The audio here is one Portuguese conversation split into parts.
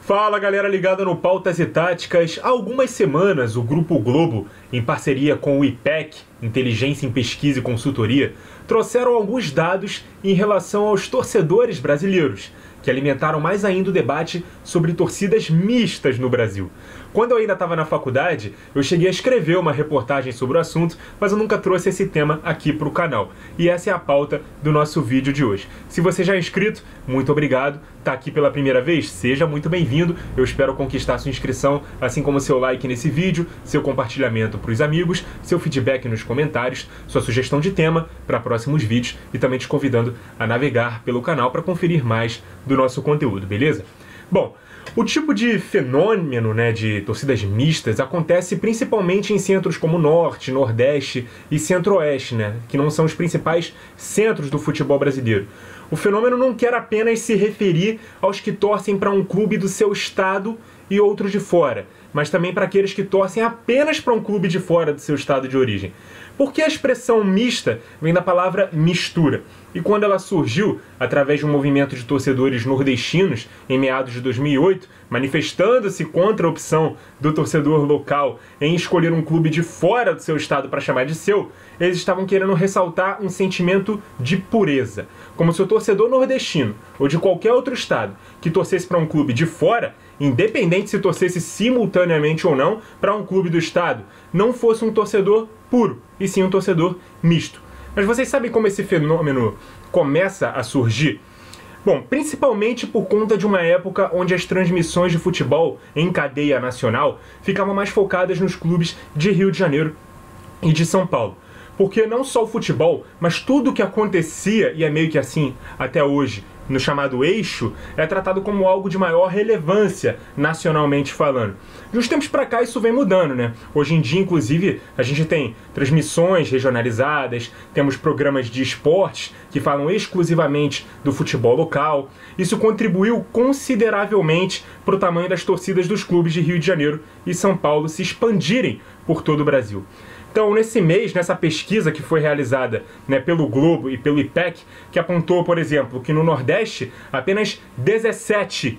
Fala galera ligada no Pautas e Táticas. Há algumas semanas o Grupo Globo, em parceria com o IPEC, Inteligência em Pesquisa e Consultoria, trouxeram alguns dados em relação aos torcedores brasileiros, que alimentaram mais ainda o debate sobre torcidas mistas no Brasil. Quando eu ainda estava na faculdade, eu cheguei a escrever uma reportagem sobre o assunto, mas eu nunca trouxe esse tema aqui para o canal. E essa é a pauta do nosso vídeo de hoje. Se você já é inscrito, muito obrigado. Está aqui pela primeira vez? Seja muito bem-vindo. Eu espero conquistar sua inscrição, assim como seu like nesse vídeo, seu compartilhamento para os amigos, seu feedback nos comentários, sua sugestão de tema para próximos vídeos e também te convidando a navegar pelo canal para conferir mais do nosso conteúdo, beleza? Bom, o tipo de fenômeno, de torcidas mistas acontece principalmente em centros como Norte, Nordeste e Centro-Oeste, que não são os principais centros do futebol brasileiro. O fenômeno não quer apenas se referir aos que torcem para um clube do seu estado e outros de fora, mas também para aqueles que torcem apenas para um clube de fora do seu estado de origem. Porque a expressão mista vem da palavra mistura, e quando ela surgiu através de um movimento de torcedores nordestinos em meados de 2008, manifestando-se contra a opção do torcedor local em escolher um clube de fora do seu estado para chamar de seu, eles estavam querendo ressaltar um sentimento de pureza, como se o torcedor nordestino ou de qualquer outro estado que torcesse para um clube de fora, independente se torcesse simultaneamente ou não para um clube do estado, não fosse um torcedor puro, e sim um torcedor misto. Mas vocês sabem como esse fenômeno começa a surgir? Bom, principalmente por conta de uma época onde as transmissões de futebol em cadeia nacional ficavam mais focadas nos clubes de Rio de Janeiro e de São Paulo. Porque não só o futebol, mas tudo o que acontecia, e é meio que assim até hoje, no chamado eixo, é tratado como algo de maior relevância nacionalmente falando. De uns tempos pra cá isso vem mudando, Hoje em dia, inclusive, a gente tem transmissões regionalizadas, temos programas de esportes que falam exclusivamente do futebol local. Isso contribuiu consideravelmente para o tamanho das torcidas dos clubes de Rio de Janeiro e São Paulo se expandirem por todo o Brasil. Então, nesse mês, nessa pesquisa que foi realizada pelo Globo e pelo IPEC, que apontou, por exemplo, que no Nordeste, apenas 17%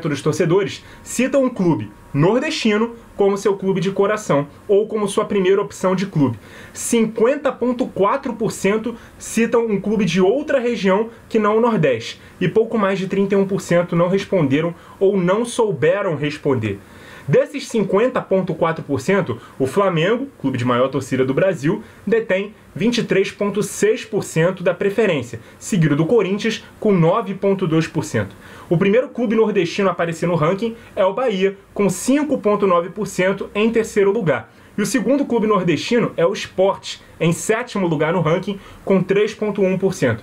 dos torcedores citam um clube nordestino como seu clube de coração ou como sua primeira opção de clube. 50,4% citam um clube de outra região que não o Nordeste. E pouco mais de 31% não responderam ou não souberam responder. Desses 50,4%, o Flamengo, clube de maior torcida do Brasil, detém 23,6% da preferência, seguido do Corinthians com 9,2%. O primeiro clube nordestino a aparecer no ranking é o Bahia, com 5,9% em terceiro lugar. E o segundo clube nordestino é o Sport, em sétimo lugar no ranking, com 3,1%.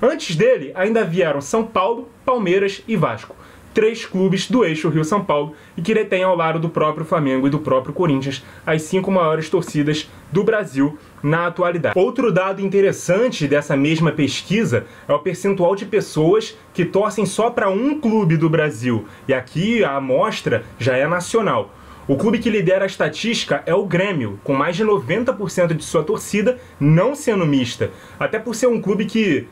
Antes dele, ainda vieram São Paulo, Palmeiras e Vasco. 3 clubes do eixo Rio-São Paulo e que detêm ao lado do próprio Flamengo e do próprio Corinthians as 5 maiores torcidas do Brasil na atualidade. Outro dado interessante dessa mesma pesquisa é o percentual de pessoas que torcem só para um clube do Brasil, e aqui a amostra já é nacional. O clube que lidera a estatística é o Grêmio, com mais de 90% de sua torcida não sendo mista, até por ser um clube que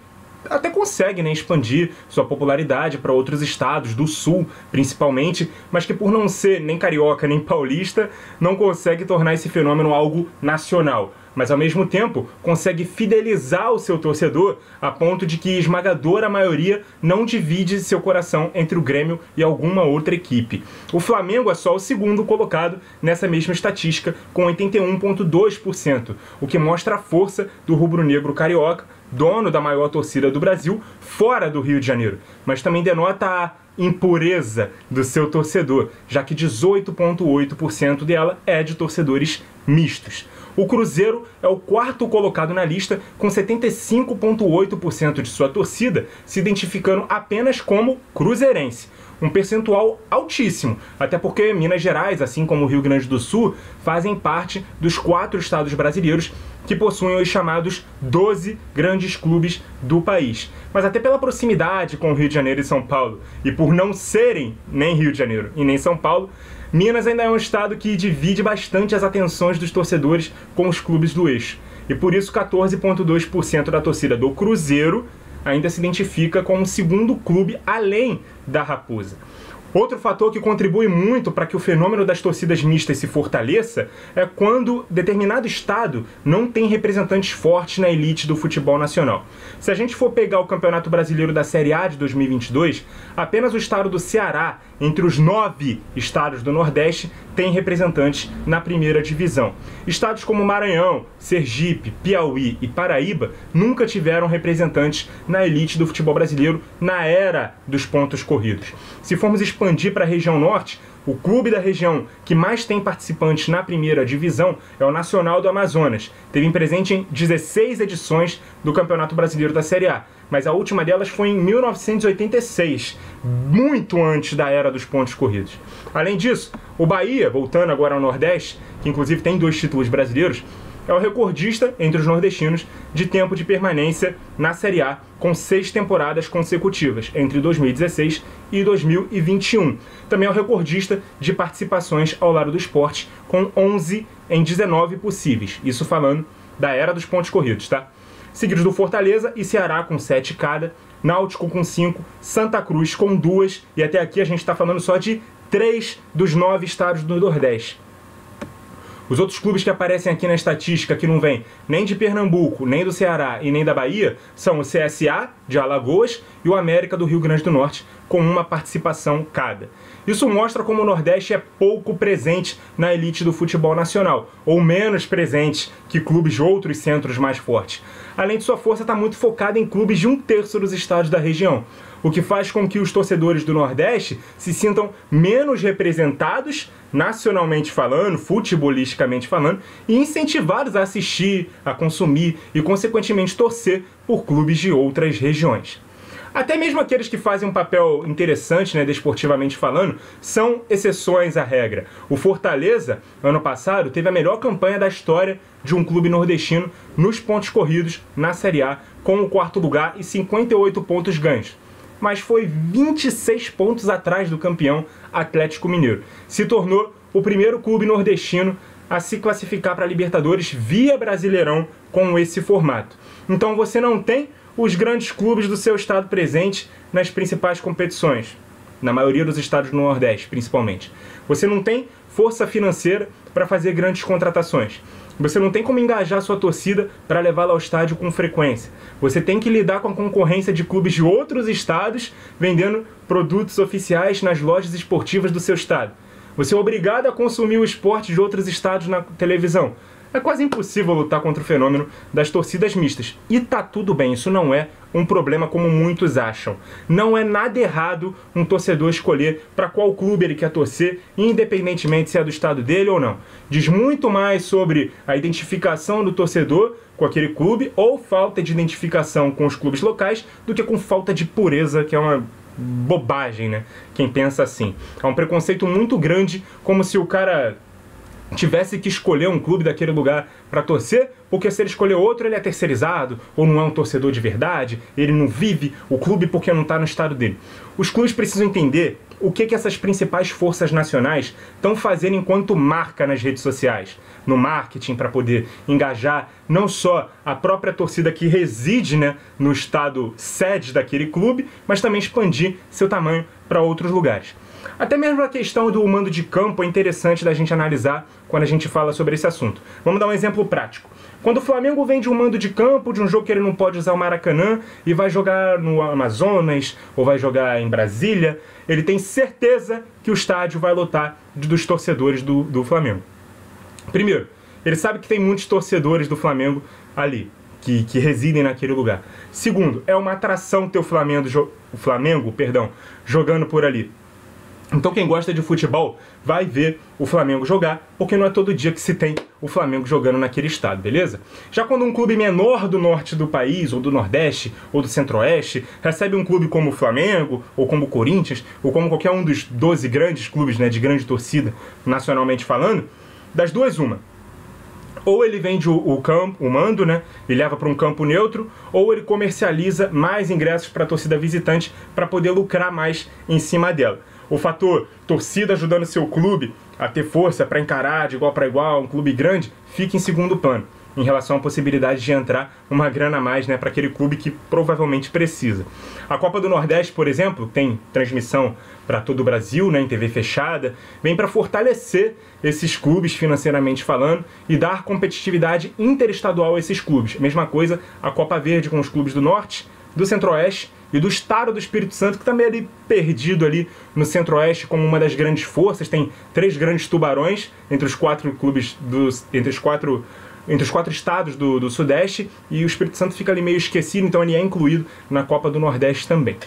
até consegue expandir sua popularidade para outros estados do sul, principalmente, mas que por não ser nem carioca nem paulista, não consegue tornar esse fenômeno algo nacional. Mas ao mesmo tempo consegue fidelizar o seu torcedor a ponto de que a esmagadora maioria não divide seu coração entre o Grêmio e alguma outra equipe. O Flamengo é só o segundo colocado nessa mesma estatística, com 81,2%, o que mostra a força do rubro-negro carioca, dono da maior torcida do Brasil, fora do Rio de Janeiro, mas também denota a impureza do seu torcedor, já que 18,8% dela é de torcedores mistos. O Cruzeiro é o quarto colocado na lista, com 75,8% de sua torcida se identificando apenas como cruzeirense. Um percentual altíssimo, até porque Minas Gerais, assim como o Rio Grande do Sul, fazem parte dos 4 estados brasileiros que possuem os chamados 12 grandes clubes do país. Mas até pela proximidade com o Rio de Janeiro e São Paulo, e por não serem nem Rio de Janeiro e nem São Paulo, Minas ainda é um estado que divide bastante as atenções dos torcedores com os clubes do eixo. E por isso 14,2% da torcida do Cruzeiro ainda se identifica como um segundo clube além da Raposa. Outro fator que contribui muito para que o fenômeno das torcidas mistas se fortaleça é quando determinado estado não tem representantes fortes na elite do futebol nacional. Se a gente for pegar o Campeonato Brasileiro da Série A de 2022, apenas o estado do Ceará, entre os 9 estados do Nordeste, tem representantes na primeira divisão. Estados como Maranhão, Sergipe, Piauí e Paraíba nunca tiveram representantes na elite do futebol brasileiro na era dos pontos corridos. Se formos expandir para a região norte, o clube da região que mais tem participantes na primeira divisão é o Nacional do Amazonas. Teve presente em 16 edições do Campeonato Brasileiro da Série A, mas a última delas foi em 1986, muito antes da era dos pontos corridos. Além disso, o Bahia, voltando agora ao Nordeste, que inclusive tem 2 títulos brasileiros, é o recordista entre os nordestinos de tempo de permanência na Série A, com 6 temporadas consecutivas, entre 2016 e 2021. Também é o recordista de participações ao lado do esporte, com 11 em 19 possíveis. Isso falando da era dos pontos corridos, tá? Seguidos do Fortaleza e Ceará com 7 cada, Náutico com 5, Santa Cruz com 2, e até aqui a gente está falando só de 3 dos 9 estados do Nordeste. Os outros clubes que aparecem aqui na estatística, que não vêm nem de Pernambuco, nem do Ceará e nem da Bahia, são o CSA, de Alagoas, e o América do Rio Grande do Norte, com 1 participação cada. Isso mostra como o Nordeste é pouco presente na elite do futebol nacional, ou menos presente que clubes de outros centros mais fortes. Além de sua força estar muito focada em clubes de 1/3 dos estados da região, o que faz com que os torcedores do Nordeste se sintam menos representados, nacionalmente falando, futebolisticamente falando, e incentivados a assistir, a consumir e, consequentemente, torcer por clubes de outras regiões. Até mesmo aqueles que fazem um papel interessante, né, desportivamente falando, são exceções à regra. O Fortaleza, ano passado, teve a melhor campanha da história de um clube nordestino nos pontos corridos na Série A, com o 4º lugar e 58 pontos ganhos. Mas foi 26 pontos atrás do campeão Atlético Mineiro. Se tornou o primeiro clube nordestino a se classificar para a Libertadores via Brasileirão com esse formato. Então você não tem os grandes clubes do seu estado presente nas principais competições, na maioria dos estados do Nordeste, principalmente. Você não tem força financeira para fazer grandes contratações. Você não tem como engajar sua torcida para levá-la ao estádio com frequência. Você tem que lidar com a concorrência de clubes de outros estados vendendo produtos oficiais nas lojas esportivas do seu estado. Você é obrigado a consumir o esporte de outros estados na televisão. É quase impossível lutar contra o fenômeno das torcidas mistas. E tá tudo bem, isso não é um problema como muitos acham. Não é nada errado um torcedor escolher para qual clube ele quer torcer, independentemente se é do estado dele ou não. Diz muito mais sobre a identificação do torcedor com aquele clube ou falta de identificação com os clubes locais do que com falta de pureza, que é uma bobagem, né? Quem pensa assim. É um preconceito muito grande, como se o cara tivesse que escolher um clube daquele lugar para torcer, porque se ele escolher outro ele é terceirizado, ou não é um torcedor de verdade, ele não vive o clube porque não está no estado dele. Os clubes precisam entender o que essas principais forças nacionais estão fazendo enquanto marca nas redes sociais, no marketing, para poder engajar não só a própria torcida que reside, né, no estado sede daquele clube, mas também expandir seu tamanho para outros lugares. Até mesmo a questão do mando de campo é interessante da gente analisar quando a gente fala sobre esse assunto. Vamos dar um exemplo prático. Quando o Flamengo vende um mando de campo de um jogo que ele não pode usar o Maracanã e vai jogar no Amazonas ou vai jogar em Brasília, ele tem certeza que o estádio vai lotar dos torcedores do Flamengo. Primeiro, ele sabe que tem muitos torcedores do Flamengo ali, que residem naquele lugar. Segundo, é uma atração ter o Flamengo jogando por ali. Então quem gosta de futebol vai ver o Flamengo jogar, porque não é todo dia que se tem o Flamengo jogando naquele estado, beleza? Já quando um clube menor do norte do país, ou do nordeste, ou do centro-oeste, recebe um clube como o Flamengo, ou como o Corinthians, ou como qualquer um dos 12 grandes clubes, né, de grande torcida, nacionalmente falando, das duas uma. Ou ele vende o mando, né, e leva para um campo neutro, ou ele comercializa mais ingressos para a torcida visitante para poder lucrar mais em cima dela. O fator torcida ajudando seu clube a ter força para encarar de igual para igual um clube grande fica em segundo plano, em relação à possibilidade de entrar uma grana a mais, né, para aquele clube que provavelmente precisa. A Copa do Nordeste, por exemplo, tem transmissão para todo o Brasil, né, em TV fechada, vem para fortalecer esses clubes financeiramente falando e dar competitividade interestadual a esses clubes. Mesma coisa a Copa Verde com os clubes do Norte, do Centro-Oeste e do Estado do Espírito Santo, que também é ali perdido ali no Centro-Oeste como uma das grandes forças. Tem 3 grandes tubarões entre os 4 clubes entre os quatro estados do Sudeste, e o Espírito Santo fica ali meio esquecido, então ele é incluído na Copa do Nordeste também.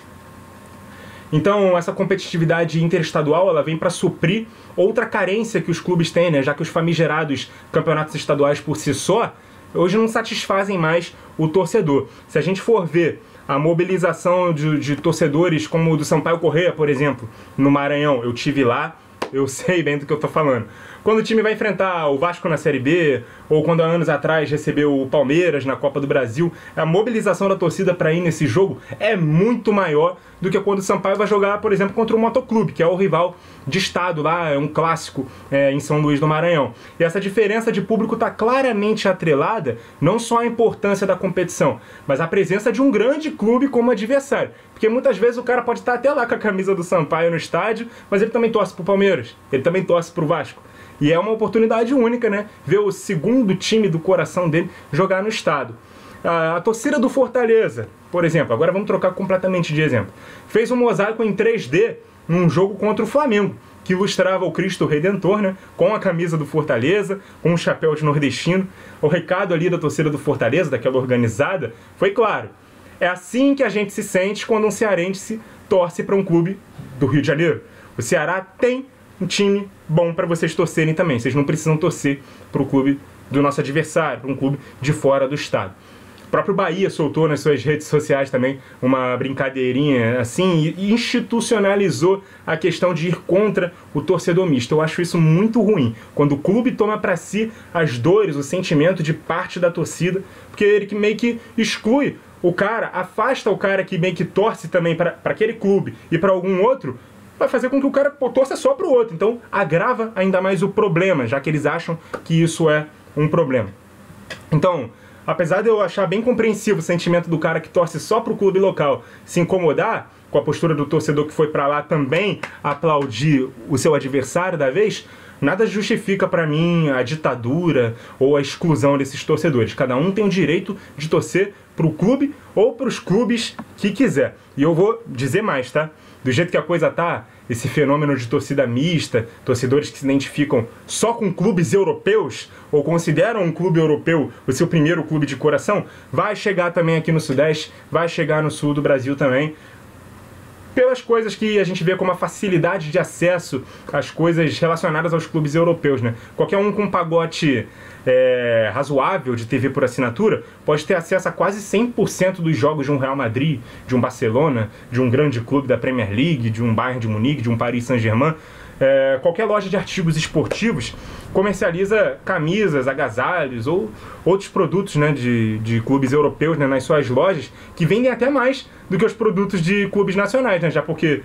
Então essa competitividade interestadual ela vem para suprir outra carência que os clubes têm, né? Já que os famigerados campeonatos estaduais por si só hoje não satisfazem mais o torcedor. Se a gente for ver a mobilização de torcedores como o do Sampaio Corrêa, por exemplo, no Maranhão, eu tive lá, eu sei bem do que eu tô falando. Quando o time vai enfrentar o Vasco na Série B, ou quando há anos atrás recebeu o Palmeiras na Copa do Brasil, a mobilização da torcida para ir nesse jogo é muito maior do que quando o Sampaio vai jogar, por exemplo, contra o Motoclube, que é o rival de estado lá, é um clássico em São Luís do Maranhão. E essa diferença de público está claramente atrelada não só à importância da competição, mas à presença de um grande clube como adversário. Porque muitas vezes o cara pode estar até lá com a camisa do Sampaio no estádio, mas ele também torce pro Palmeiras, ele também torce pro Vasco. E é uma oportunidade única, né? Ver o segundo time do coração dele jogar no estado. A torcida do Fortaleza, por exemplo, agora vamos trocar completamente de exemplo, fez um mosaico em 3D num jogo contra o Flamengo, que ilustrava o Cristo Redentor, né? Com a camisa do Fortaleza, com um chapéu de nordestino. O recado ali da torcida do Fortaleza, daquela organizada, foi claro. É assim que a gente se sente quando um cearense torce para um clube do Rio de Janeiro. O Ceará tem um time bom para vocês torcerem também. Vocês não precisam torcer para o clube do nosso adversário, para um clube de fora do estado. O próprio Bahia soltou nas suas redes sociais também uma brincadeirinha assim e institucionalizou a questão de ir contra o torcedor misto. Eu acho isso muito ruim, quando o clube toma para si as dores, o sentimento de parte da torcida, porque ele que meio que exclui o cara, afasta o cara que meio que torce também para aquele clube e para algum outro, vai fazer com que o cara torça só para o outro. Então agrava ainda mais o problema, já que eles acham que isso é um problema. Então, apesar de eu achar bem compreensivo o sentimento do cara que torce só para o clube local se incomodar com a postura do torcedor que foi para lá também aplaudir o seu adversário da vez, nada justifica para mim a ditadura ou a exclusão desses torcedores. Cada um tem o direito de torcer para o clube ou para os clubes que quiser. E eu vou dizer mais, tá? Do jeito que a coisa tá, esse fenômeno de torcida mista, torcedores que se identificam só com clubes europeus ou consideram um clube europeu o seu primeiro clube de coração, vai chegar também aqui no Sudeste, vai chegar no Sul do Brasil também, pelas coisas que a gente vê como a facilidade de acesso às coisas relacionadas aos clubes europeus, né? Qualquer um com um pacote razoável de TV por assinatura pode ter acesso a quase 100% dos jogos de um Real Madrid, de um Barcelona, de um grande clube da Premier League, de um Bayern de Munique, de um Paris Saint-Germain. Qualquer loja de artigos esportivos comercializa camisas, agasalhos ou outros produtos, né, de clubes europeus, né, nas suas lojas, que vendem até mais do que os produtos de clubes nacionais, né, já porque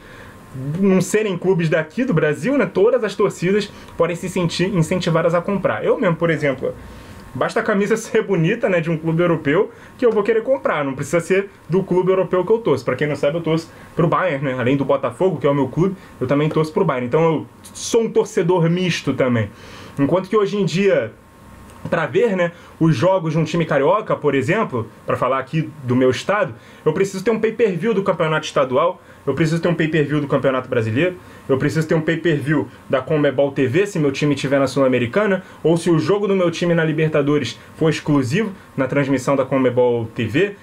não serem clubes daqui do Brasil, né, todas as torcidas podem se sentir incentivadas a comprar. Eu mesmo, por exemplo, basta a camisa ser bonita, né, de um clube europeu que eu vou querer comprar, não precisa ser do clube europeu que eu torço. Para quem não sabe, eu torço pro Bayern, né, além do Botafogo, que é o meu clube, eu também torço pro Bayern. Então eu sou um torcedor misto também. Enquanto que hoje em dia, para ver, né, os jogos de um time carioca, por exemplo, para falar aqui do meu estado, eu preciso ter um pay-per-view do campeonato estadual, eu preciso ter um pay-per-view do campeonato brasileiro, eu preciso ter um pay-per-view da Conmebol TV se meu time estiver na Sul-Americana, ou se o jogo do meu time na Libertadores for exclusivo na transmissão da Conmebol TV.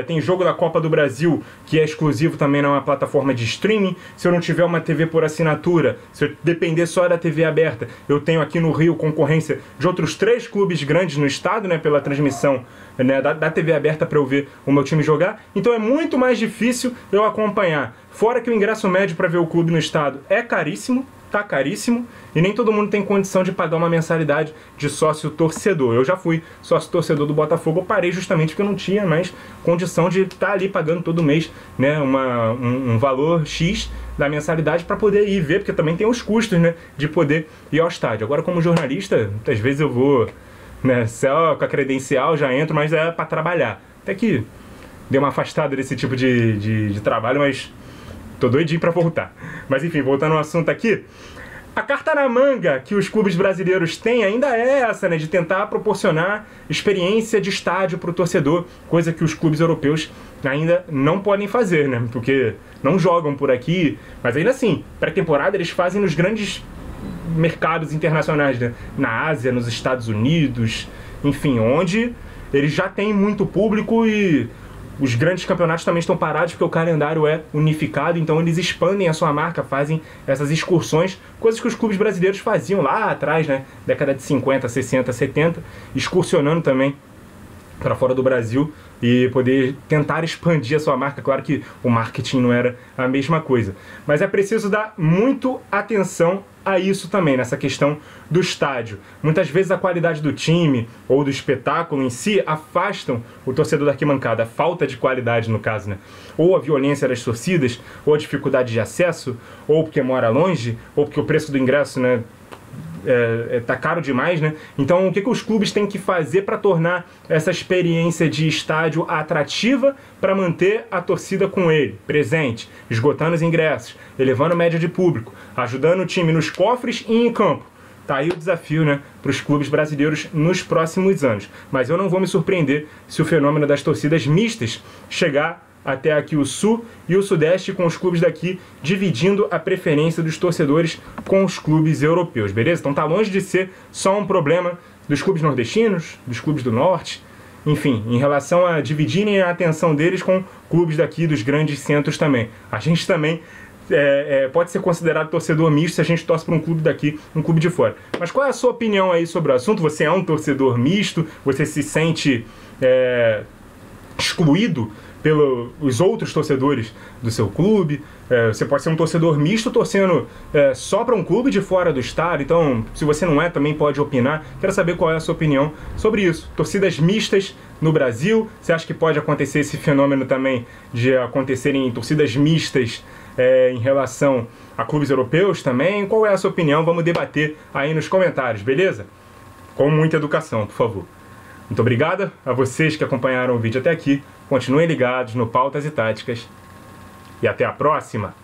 Tem jogo da Copa do Brasil que é exclusivo também numa plataforma de streaming. Se eu não tiver uma TV por assinatura, se eu depender só da TV aberta, eu tenho aqui no Rio concorrência de outros 3 clubes grandes no estado, né, pela transmissão, né, da TV aberta para eu ver o meu time jogar. Então é muito mais difícil eu acompanhar. Fora que o ingresso médio para ver o clube no estado é caríssimo, tá caríssimo, e nem todo mundo tem condição de pagar uma mensalidade de sócio torcedor. Eu já fui sócio torcedor do Botafogo, eu parei justamente porque eu não tinha mais condição de estar ali pagando todo mês, né, um valor X da mensalidade para poder ir ver, porque também tem os custos, né, de poder ir ao estádio. Agora, como jornalista, muitas vezes eu vou, né, só com a credencial já entro, mas é para trabalhar. Até que dei uma afastada desse tipo de trabalho, mas Tô doidinho pra voltar. Mas enfim, voltando ao assunto aqui. A carta na manga que os clubes brasileiros têm ainda é essa, né? De tentar proporcionar experiência de estádio pro torcedor. Coisa que os clubes europeus ainda não podem fazer, né? Porque não jogam por aqui. Mas ainda assim, pré-temporada eles fazem nos grandes mercados internacionais, né? Na Ásia, nos Estados Unidos, enfim, onde eles já têm muito público e os grandes campeonatos também estão parados porque o calendário é unificado, então eles expandem a sua marca, fazem essas excursões, coisas que os clubes brasileiros faziam lá atrás, né? Década de 50, 60, 70, excursionando também para fora do Brasil e poder tentar expandir a sua marca. Claro que o marketing não era a mesma coisa, mas é preciso dar muito atenção a isso também, nessa questão do estádio. Muitas vezes a qualidade do time ou do espetáculo em si afastam o torcedor da arquibancada, a falta de qualidade no caso, né? Ou a violência das torcidas, ou a dificuldade de acesso, ou porque mora longe, ou porque o preço do ingresso, né, tá caro demais, né? Então o que os clubes têm que fazer para tornar essa experiência de estádio atrativa para manter a torcida com ele, presente, esgotando os ingressos, elevando a média de público, ajudando o time nos cofres e em campo. Tá aí o desafio, né, para os clubes brasileiros nos próximos anos. Mas eu não vou me surpreender se o fenômeno das torcidas mistas chegar até aqui o Sul e o Sudeste, com os clubes daqui dividindo a preferência dos torcedores com os clubes europeus, beleza? Então tá longe de ser só um problema dos clubes nordestinos, dos clubes do Norte, enfim, em relação a dividirem a atenção deles com clubes daqui dos grandes centros também. A gente também pode ser considerado torcedor misto se a gente torce para um clube daqui, um clube de fora. Mas qual é a sua opinião aí sobre o assunto? Você é um torcedor misto? Você se sente excluído pelos outros torcedores do seu clube? Você pode ser um torcedor misto torcendo só para um clube de fora do estado. Então, se você não é, também pode opinar. Quero saber qual é a sua opinião sobre isso. Torcidas mistas no Brasil. Você acha que pode acontecer esse fenômeno também de acontecerem torcidas mistas em relação a clubes europeus também? Qual é a sua opinião? Vamos debater aí nos comentários, beleza? Com muita educação, por favor. Muito obrigado a vocês que acompanharam o vídeo até aqui. Continuem ligados no Pautas e Táticas. E até a próxima!